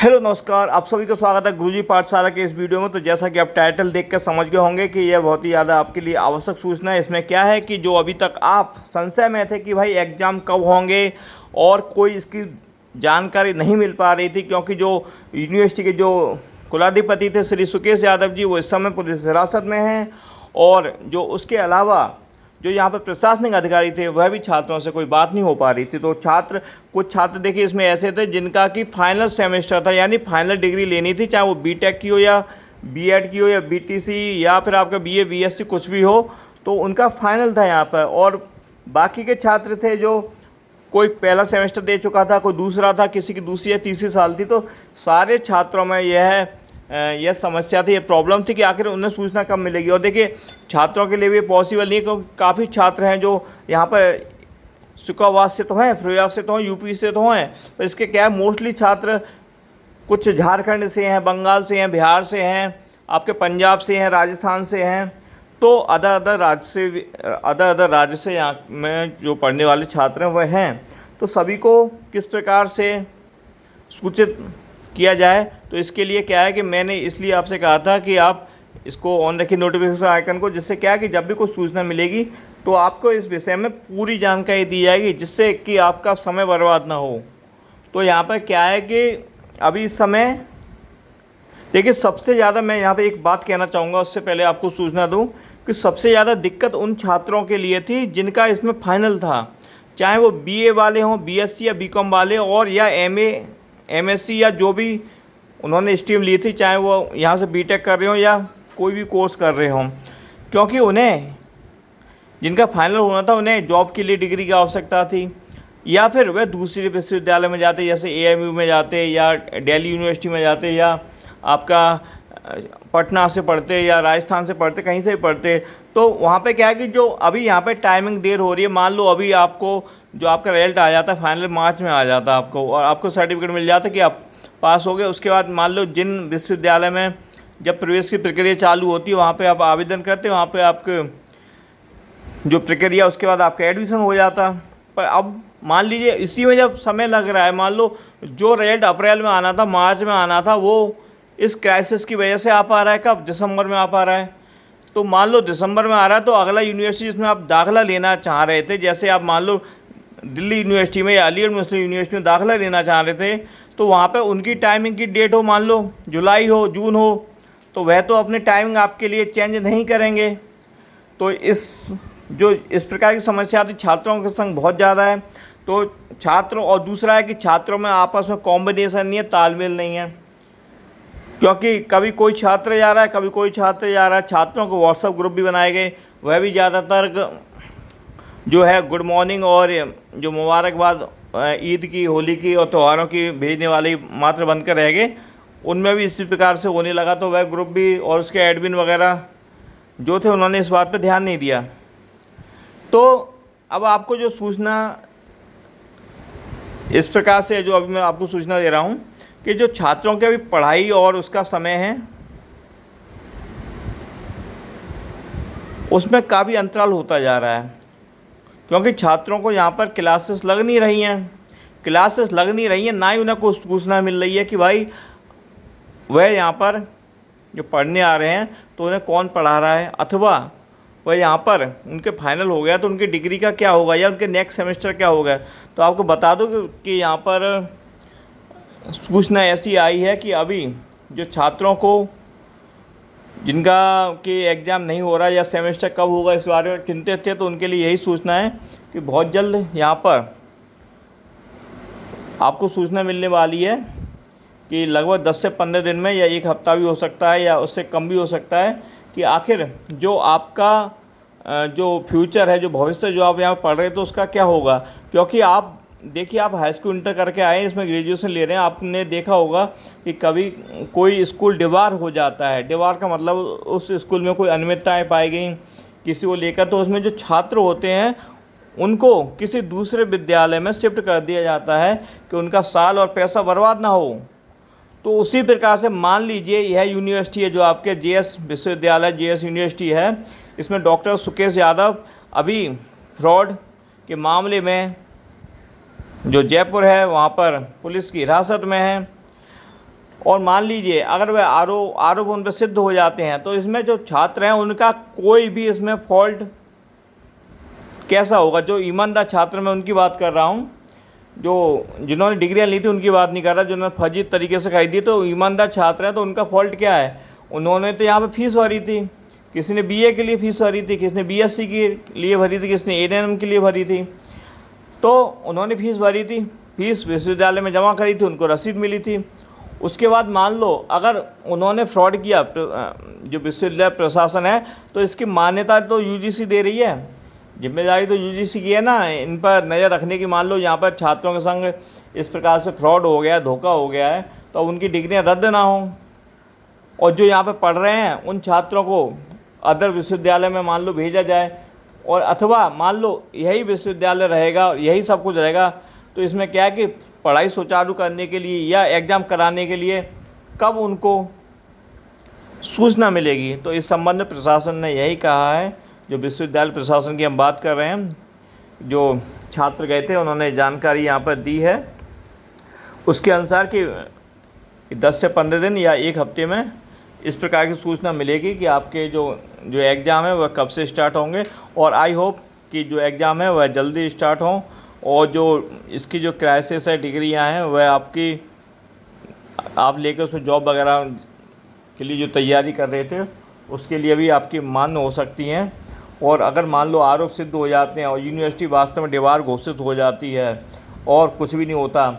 Hello नमस्कार, आप सभी का स्वागत है गुरुजी पाठशाला के इस वीडियो में। तो जैसा कि आप टाइटल देख कर समझ गए होंगे कि यह बहुत ही ज़्यादा आपके लिए आवश्यक सूचना है। इसमें क्या है कि जो अभी तक आप संशय में थे कि भाई एग्ज़ाम कब होंगे और कोई इसकी जानकारी नहीं मिल पा रही थी, क्योंकि जो यूनिवर्सिटी के जो कुलाधिपति थे श्री सुकेश यादव जी, वो इस समय पुलिस हिरासत में हैं। और जो उसके अलावा जो यहाँ पर प्रशासनिक अधिकारी थे वह भी छात्रों से कोई बात नहीं हो पा रही थी। तो कुछ छात्र देखिए इसमें ऐसे थे जिनका कि फाइनल सेमेस्टर था, यानी फाइनल डिग्री लेनी थी, चाहे वो बीटेक की हो या बीएड की हो या बीटीसी या फिर आपका बीए बीएससी कुछ भी हो, तो उनका फाइनल था यहाँ पर। और बाकी के छात्र थे जो कोई पहला सेमेस्टर दे चुका था, कोई दूसरा था, किसी की दूसरी या तीसरी साल थी। तो सारे छात्रों में यह समस्या थी, ये प्रॉब्लम थी कि आखिर उन्हें सूचना कब मिलेगी। और देखिए छात्रों के लिए भी पॉसिबल नहीं है, क्योंकि काफ़ी छात्र हैं जो यहाँ पर शुक्रावास से तो हैं, प्रयाग से तो हैं, यूपी से तो हैं। तो इसके क्या है, मोस्टली छात्र कुछ झारखंड से हैं, बंगाल से हैं, बिहार से हैं, आपके पंजाब से हैं, राजस्थान से हैं। तो अदर राज्य से यहाँ में जो पढ़ने वाले छात्र हैं वह हैं। तो सभी को किस प्रकार से सूचित किया जाए, तो इसके लिए क्या है कि मैंने इसलिए आपसे कहा था कि आप इसको ऑन रखिए नोटिफिकेशन आइकन को, जिससे क्या है कि जब भी कुछ सूचना मिलेगी तो आपको इस विषय में पूरी जानकारी दी जाएगी, जिससे कि आपका समय बर्बाद ना हो। तो यहाँ पर क्या है कि अभी इस समय देखिए सबसे ज़्यादा मैं यहाँ पे एक बात कहना चाहूँगा, उससे पहले आपको सूचना दूँ कि सबसे ज़्यादा दिक्कत उन छात्रों के लिए थी जिनका इसमें फाइनल था, चाहे वो बीए वाले हों, बीएससी या बीकॉम वाले, और या एमए एमएससी या जो भी उन्होंने स्ट्रीम ली थी, चाहे वो यहाँ से बीटेक कर रहे हों या कोई भी कोर्स कर रहे हों। क्योंकि उन्हें जिनका फाइनल होना था उन्हें जॉब के लिए डिग्री की आवश्यकता थी, या फिर वह दूसरे विश्वविद्यालय में जाते, जैसे एएमयू में जाते या दिल्ली यूनिवर्सिटी में जाते, या आपका पटना से पढ़ते या राजस्थान से पढ़ते, कहीं से भी पढ़ते। तो वहाँ पे क्या है कि जो अभी यहाँ पे टाइमिंग देर हो रही है, मान लो अभी आपको जो आपका रिजल्ट आ जाता है फाइनल मार्च में आ जाता है आपको, और आपको सर्टिफिकेट मिल जाता है कि आप पास हो गए। उसके बाद मान लो जिन विश्वविद्यालय में जब प्रवेश की प्रक्रिया चालू होती है वहाँ पे आप आवेदन करते हैं, वहाँ पे आपके जो प्रक्रिया उसके बाद आपका एडमिशन हो जाता। पर अब मान लीजिए इसी में जब समय लग रहा है, मान लो जो रिजल्ट अप्रैल में आना था, मार्च में आना था, वो इस क्राइसिस की वजह से आ पा रहा है, कब दिसंबर में आ पा रहा है। तो मान लो दिसंबर में आ रहा है, तो अगला यूनिवर्सिटी जिसमें आप दाखिला लेना चाह रहे थे, जैसे आप मान लो दिल्ली यूनिवर्सिटी में या अलीगढ़ मुस्लिम यूनिवर्सिटी में दाखिला लेना चाह रहे थे, तो वहाँ पे उनकी टाइमिंग की डेट हो, मान लो जुलाई हो, जून हो, तो वह तो अपनी टाइमिंग आपके लिए चेंज नहीं करेंगे। तो इस प्रकार की समस्या आती छात्रों के संग बहुत ज़्यादा है। तो छात्रों, और दूसरा है कि छात्रों में आपस में कॉम्बिनेशन नहीं है, तालमेल नहीं है, क्योंकि कभी कोई छात्र जा रहा है, कभी कोई छात्र जा रहा है। छात्रों को व्हाट्सएप ग्रुप भी बनाए गए, वह भी ज़्यादातर जो है गुड मॉर्निंग और जो मुबारकबाद ईद की, होली की और त्योहारों की भेजने वाले मात्र बनकर रह गए। उनमें भी इसी प्रकार से होने लगा, तो वह ग्रुप भी और उसके एडमिन वगैरह जो थे उन्होंने इस बात पर ध्यान नहीं दिया। तो अब आपको जो सूचना इस प्रकार से जो अभी मैं आपको सूचना दे रहा हूँ कि जो छात्रों की अभी पढ़ाई और उसका समय है उसमें काफ़ी अंतराल होता जा रहा है, क्योंकि छात्रों को यहाँ पर क्लासेस लग नहीं रही हैं, ना ही उन्हें कुछ सूचना मिल रही है कि भाई वह यहाँ पर जो पढ़ने आ रहे हैं तो उन्हें कौन पढ़ा रहा है, अथवा वह यहाँ पर उनके फाइनल हो गया तो उनकी डिग्री का क्या होगा या उनके नेक्स्ट सेमेस्टर क्या होगा। तो आपको बता दो कि यहाँ पर सूचना ऐसी आई है कि अभी जो छात्रों को जिनका कि एग्ज़ाम नहीं हो रहा या सेमेस्टर कब होगा इस बारे में चिंतित थे, तो उनके लिए यही सूचना है कि बहुत जल्द यहाँ पर आपको सूचना मिलने वाली है कि लगभग 10 से 15 दिन में, या एक हफ़्ता भी हो सकता है या उससे कम भी हो सकता है, कि आखिर जो आपका जो फ्यूचर है, जो भविष्य जो आप यहाँ पढ़ रहे थे उसका क्या होगा। क्योंकि आप देखिए, आप हाई स्कूल इंटर करके आए हैं, इसमें ग्रेजुएशन ले रहे हैं, आपने देखा होगा कि कभी कोई स्कूल डिबार हो जाता है। डिबार का मतलब उस स्कूल में कोई अनियमितताएँ पाई गई किसी को लेकर, तो उसमें जो छात्र होते हैं उनको किसी दूसरे विद्यालय में शिफ्ट कर दिया जाता है कि उनका साल और पैसा बर्बाद ना हो। तो उसी प्रकार से मान लीजिए यह यूनिवर्सिटी है जो आपके जेएस विश्वविद्यालय, जेएस यूनिवर्सिटी है, इसमें डॉक्टर सुकेश यादव अभी फ्रॉड के मामले में जो जयपुर है वहाँ पर पुलिस की हिरासत में है। और मान लीजिए अगर वह आरोप उन पर सिद्ध हो जाते हैं तो इसमें जो छात्र हैं उनका कोई भी इसमें फॉल्ट कैसा होगा? जो ईमानदार छात्र, मैं उनकी बात कर रहा हूँ, जो जिन्होंने डिग्रियाँ ली थी उनकी बात नहीं कर रहा, जिन्होंने फर्जी तरीके से खरीदी, तो ईमानदार छात्र हैं तो उनका फॉल्ट क्या है? उन्होंने तो यहाँ पे फीस भरी थी, किसी ने बीए के लिए फ़ीस भरी थी, किसी ने बीएससी के लिए भरी थी, किसी ने एएनएम के लिए भरी थी। तो उन्होंने फ़ीस भरी थी, फीस विश्वविद्यालय में जमा करी थी, उनको रसीद मिली थी। उसके बाद मान लो अगर उन्होंने फ्रॉड किया, जो विश्वविद्यालय प्रशासन है, तो इसकी मान्यता तो यूजीसी दे रही है, जिम्मेदारी तो यूजीसी की है ना इन पर नज़र रखने की। मान लो यहाँ पर छात्रों के संग इस प्रकार से फ्रॉड हो गया, धोखा हो गया है, तो उनकी डिग्रियाँ रद्द ना हों, और जो यहाँ पर पढ़ रहे हैं उन छात्रों को अदर विश्वविद्यालय में मान लो भेजा जाए, और अथवा मान लो यही विश्वविद्यालय रहेगा, यही सब कुछ रहेगा, तो इसमें क्या है कि पढ़ाई सुचारू करने के लिए या एग्ज़ाम कराने के लिए कब उनको सूचना मिलेगी? तो इस संबंध में प्रशासन ने यही कहा है, जो विश्वविद्यालय प्रशासन की हम बात कर रहे हैं, जो छात्र गए थे उन्होंने जानकारी यहाँ पर दी है, उसके अनुसार कि 10 से 15 दिन या 1 हफ्ते में इस प्रकार की सूचना मिलेगी कि आपके जो एग्ज़ाम है वह कब से स्टार्ट होंगे। और आई होप कि जो एग्ज़ाम है वह जल्दी स्टार्ट हों, और जो इसकी जो क्राइसिस है, डिग्रियां हैं, वह आप लेकर उसमें जॉब वगैरह के लिए जो तैयारी कर रहे थे उसके लिए भी आपकी मान्य हो सकती हैं। और अगर मान लो आरोप सिद्ध हो जाते हैं और यूनिवर्सिटी वास्तव में दीवार घोषित हो जाती है और कुछ भी नहीं होता,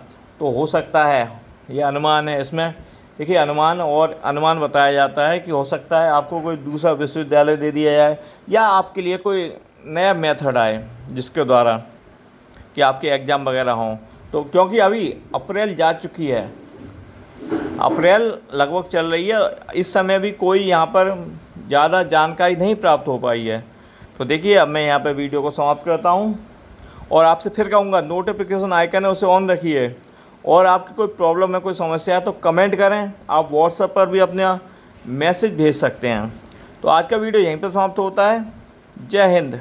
तो हो सकता है, ये अनुमान है इसमें, देखिए अनुमान बताया जाता है कि हो सकता है आपको कोई दूसरा विश्वविद्यालय दे दिया जाए, या आपके लिए कोई नया मेथड आए जिसके द्वारा कि आपके एग्ज़ाम वगैरह हों। तो क्योंकि अभी अप्रैल जा चुकी है, अप्रैल लगभग चल रही है, इस समय भी कोई यहाँ पर ज़्यादा जानकारी नहीं प्राप्त हो पाई है। तो देखिए अब मैं यहाँ पर वीडियो को समाप्त करता हूँ, और आपसे फिर कहूँगा नोटिफिकेशन आइकन है उसे ऑन रखिए, और आपकी कोई प्रॉब्लम है, कोई समस्या है तो कमेंट करें, आप व्हाट्सएप पर भी अपना मैसेज भेज सकते हैं। तो आज का वीडियो यहीं पर समाप्त होता है। जय हिंद।